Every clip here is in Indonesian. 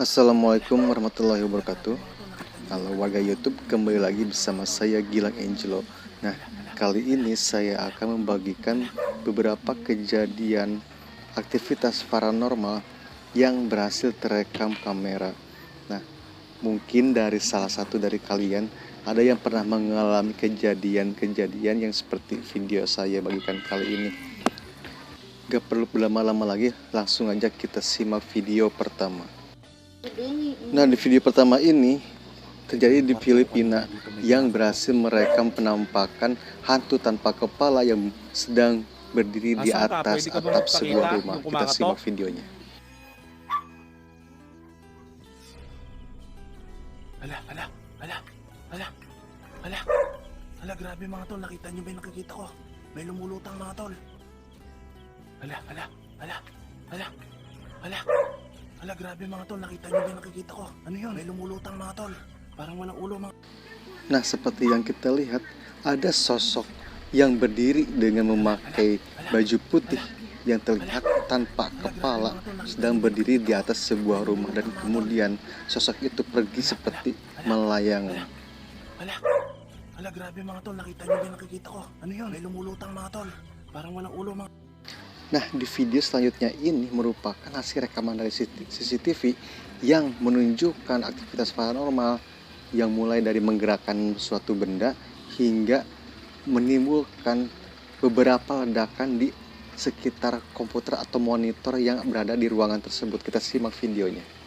Assalamualaikum warahmatullahi wabarakatuh. Halo warga YouTube, kembali lagi bersama saya Gilang Angelo. Nah, kali ini saya akan membagikan beberapa kejadian aktivitas paranormal yang berhasil terekam kamera. Nah, mungkin dari salah satu dari kalian ada yang pernah mengalami kejadian-kejadian yang seperti video saya bagikan kali ini. Gak perlu berlama-lama lagi, langsung aja kita simak video pertama. Nah, di video pertama ini terjadi di Filipina yang berhasil merekam penampakan hantu tanpa kepala yang sedang berdiri di atas atap sebuah rumah. Kita simak videonya. Ala, grabe mga tol, nakita nyo ba yung nakikita ko? May lumulutang mga tol. Ala, grabe mga tol, nakita nyo ba yung nakikita ko? Ano yun? May lumulutang mga tol. Parang walang ulo mga... Nah, seperti yang kita lihat, ada sosok yang berdiri dengan memakai baju putih yang terlihat tanpa kepala sedang berdiri di atas sebuah rumah, dan kemudian sosok itu pergi seperti melayang. Ala, grabe mga tol, nakita nyo ba yung nakikita ko? Ano yun? May lumulutang mga tol. Parang walang ulo mga... Nah, di video selanjutnya ini merupakan hasil rekaman dari CCTV yang menunjukkan aktivitas paranormal yang mulai dari menggerakkan suatu benda hingga menimbulkan beberapa ledakan di sekitar komputer atau monitor yang berada di ruangan tersebut. Kita simak videonya.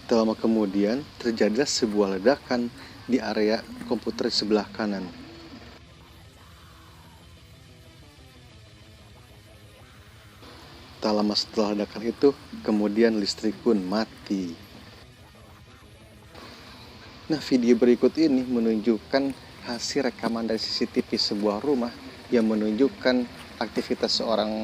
Tak lama kemudian terjadilah sebuah ledakan di area komputer sebelah kanan. Tak lama setelah ledakan itu, kemudian listrik pun mati. Nah, video berikut ini menunjukkan hasil rekaman dari CCTV sebuah rumah yang menunjukkan aktivitas seorang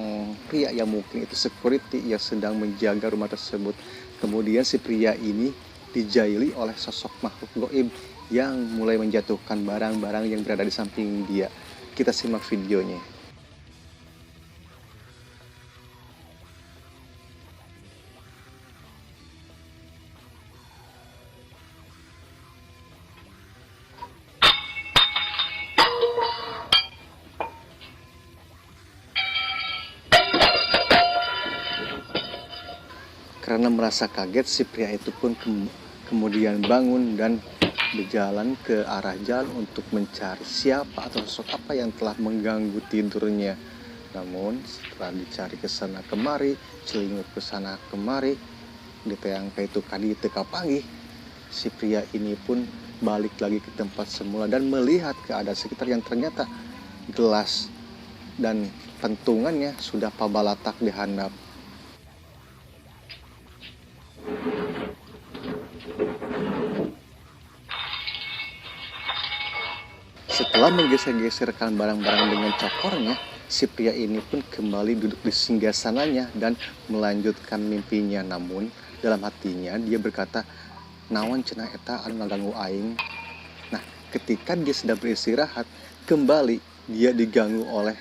pria yang mungkin itu security yang sedang menjaga rumah tersebut. Kemudian si pria ini dijaili oleh sosok makhluk gaib yang mulai menjatuhkan barang-barang yang berada di samping dia. Kita simak videonya. Karena merasa kaget, si pria itu pun kemudian bangun dan berjalan ke arah jalan untuk mencari siapa atau sosok apa yang telah mengganggu tidurnya. Namun setelah dicari ke sana kemari, celinguk ke sana kemari, ditayang ke itu kadi teka panggih, si pria ini pun balik lagi ke tempat semula dan melihat keadaan sekitar yang ternyata gelas dan pentungannya sudah pabalatak dihandap. Setelah menggeser-geserkan barang-barang dengan cokornya, si pria ini pun kembali duduk di singgasananya dan melanjutkan mimpinya. Namun dalam hatinya dia berkata, naon cenah eta anu ngaganggu aing. Nah, ketika dia sedang beristirahat, kembali dia diganggu oleh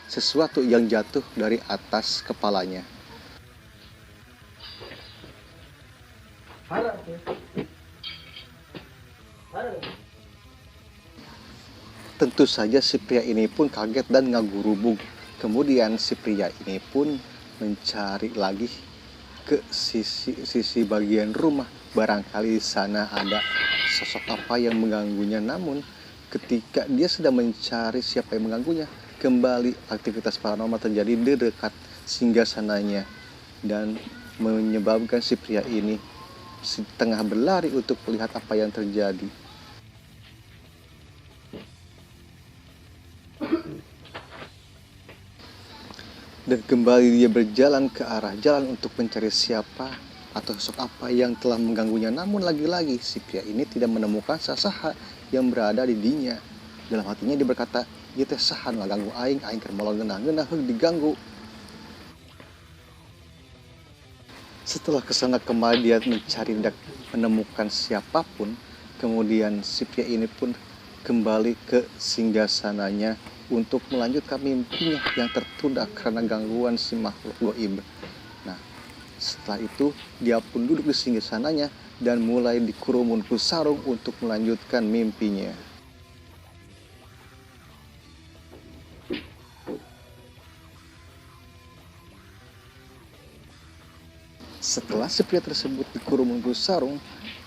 sesuatu yang jatuh dari atas kepalanya. Tentu saja si pria ini pun kaget dan ngagurubung. Kemudian si pria ini pun mencari lagi ke sisi bagian rumah. Barangkali di sana ada sosok apa yang mengganggunya. Namun ketika dia sedang mencari siapa yang mengganggunya, kembali aktivitas paranormal terjadi di dekat singgasananya dan menyebabkan si pria ini tengah berlari untuk melihat apa yang terjadi. Dan kembali dia berjalan ke arah jalan untuk mencari siapa atau sosok apa yang telah mengganggunya. Namun lagi-lagi si pria ini tidak menemukan sasaha yang berada di dinya. Dalam hatinya dia berkata, "Ieu teh saha nu ngaganggu aing, aing keur molor ngeunah-ngeunah heug diganggu." Setelah kesana kemari dia mencari dan menemukan siapapun. Kemudian si pria ini pun kembali ke singgasananya untuk melanjutkan mimpinya yang tertunda karena gangguan si makhluk goib. Nah, setelah itu dia pun duduk di singgasananya dan mulai dikurumunku sarung untuk melanjutkan mimpinya. Setelah si pria tersebut dikurumunku sarung,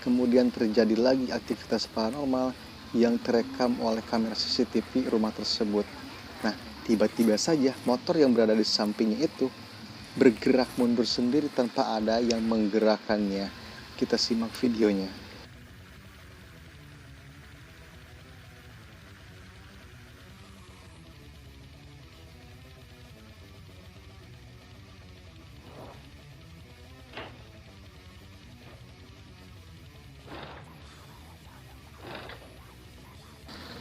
kemudian terjadi lagi aktivitas paranormal yang terekam oleh kamera CCTV rumah tersebut. Nah, tiba-tiba saja motor yang berada di sampingnya itu bergerak mundur sendiri tanpa ada yang menggerakkannya. Kita simak videonya.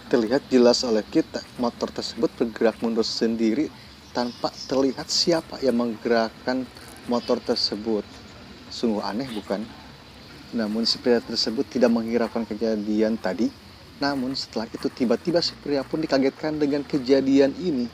Terlihat jelas oleh kita motor tersebut bergerak mundur sendiri tanpa terlihat siapa yang menggerakkan motor tersebut. Sungguh aneh bukan? Namun si pria tersebut tidak menghiraukan kejadian tadi. Namun setelah itu tiba-tiba si pria pun dikagetkan dengan kejadian ini.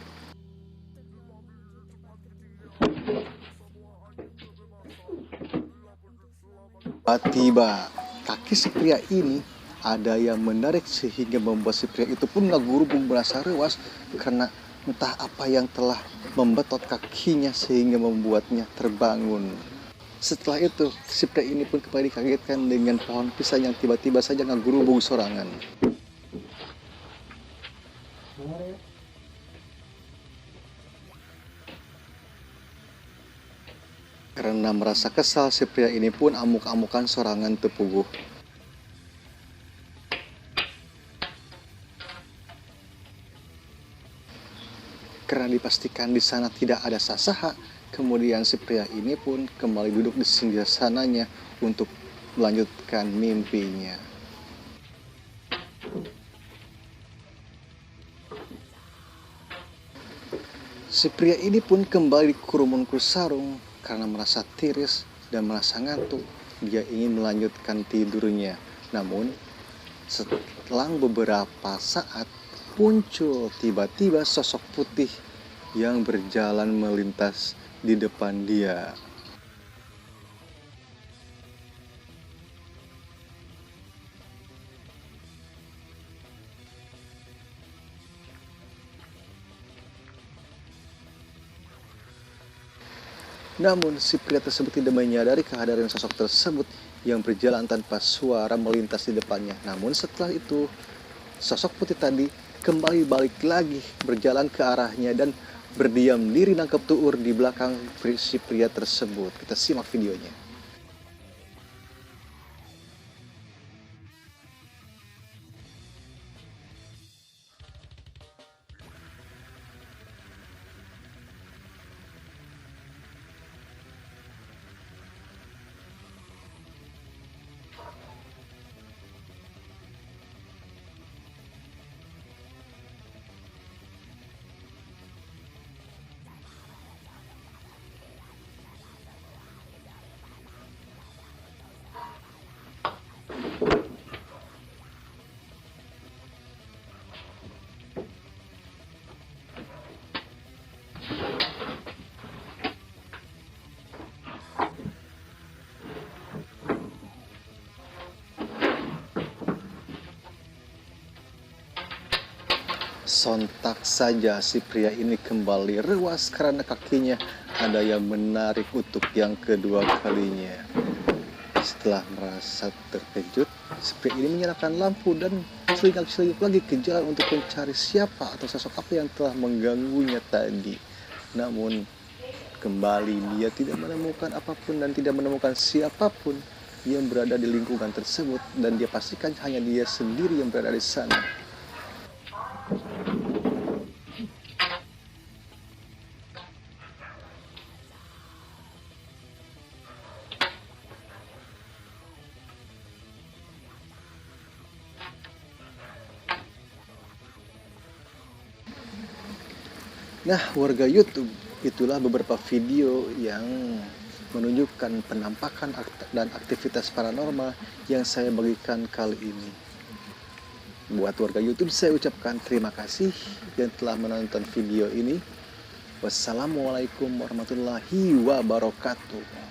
Tiba-tiba kaki si pria ini ada yang menarik sehingga membuat si pria itu pun ngagurubung merasa rewas karena entah apa yang telah membetot kakinya sehingga membuatnya terbangun. Setelah itu si pria ini pun kembali dikagetkan dengan pohon pisang yang tiba-tiba saja ngagurubung sorangan. Karena merasa kesal, si pria ini pun amuk-amukan sorangan tepuguh. Karena dipastikan di sana tidak ada sasaha, kemudian si pria ini pun kembali duduk di singgasananya untuk melanjutkan mimpinya. Si pria ini pun kembali dikurumunku sarung karena merasa tiris dan merasa ngantuk. Dia ingin melanjutkan tidurnya. Namun setelah beberapa saat muncul tiba-tiba sosok putih yang berjalan melintas di depan dia. Namun si pria tersebut tidak menyadari kehadiran sosok tersebut yang berjalan tanpa suara melintas di depannya. Namun setelah itu sosok putih tadi kembali balik lagi berjalan ke arahnya dan berdiam diri nangkep tuur di belakang si pria tersebut. Kita simak videonya. Sontak saja si pria ini kembali rewas karena kakinya ada yang menarik untuk yang kedua kalinya. Setelah merasa terkejut, si pria ini menyalakan lampu dan selingkuh lagi ke jalan untuk mencari siapa atau sosok apa yang telah mengganggunya tadi. Namun kembali dia tidak menemukan apapun dan tidak menemukan siapapun yang berada di lingkungan tersebut, dan dia pastikan hanya dia sendiri yang berada di sana. Nah, warga YouTube, itulah beberapa video yang menunjukkan penampakan dan aktivitas paranormal yang saya bagikan kali ini. Buat warga YouTube, saya ucapkan terima kasih yang telah menonton video ini. Wassalamualaikum warahmatullahi wabarakatuh.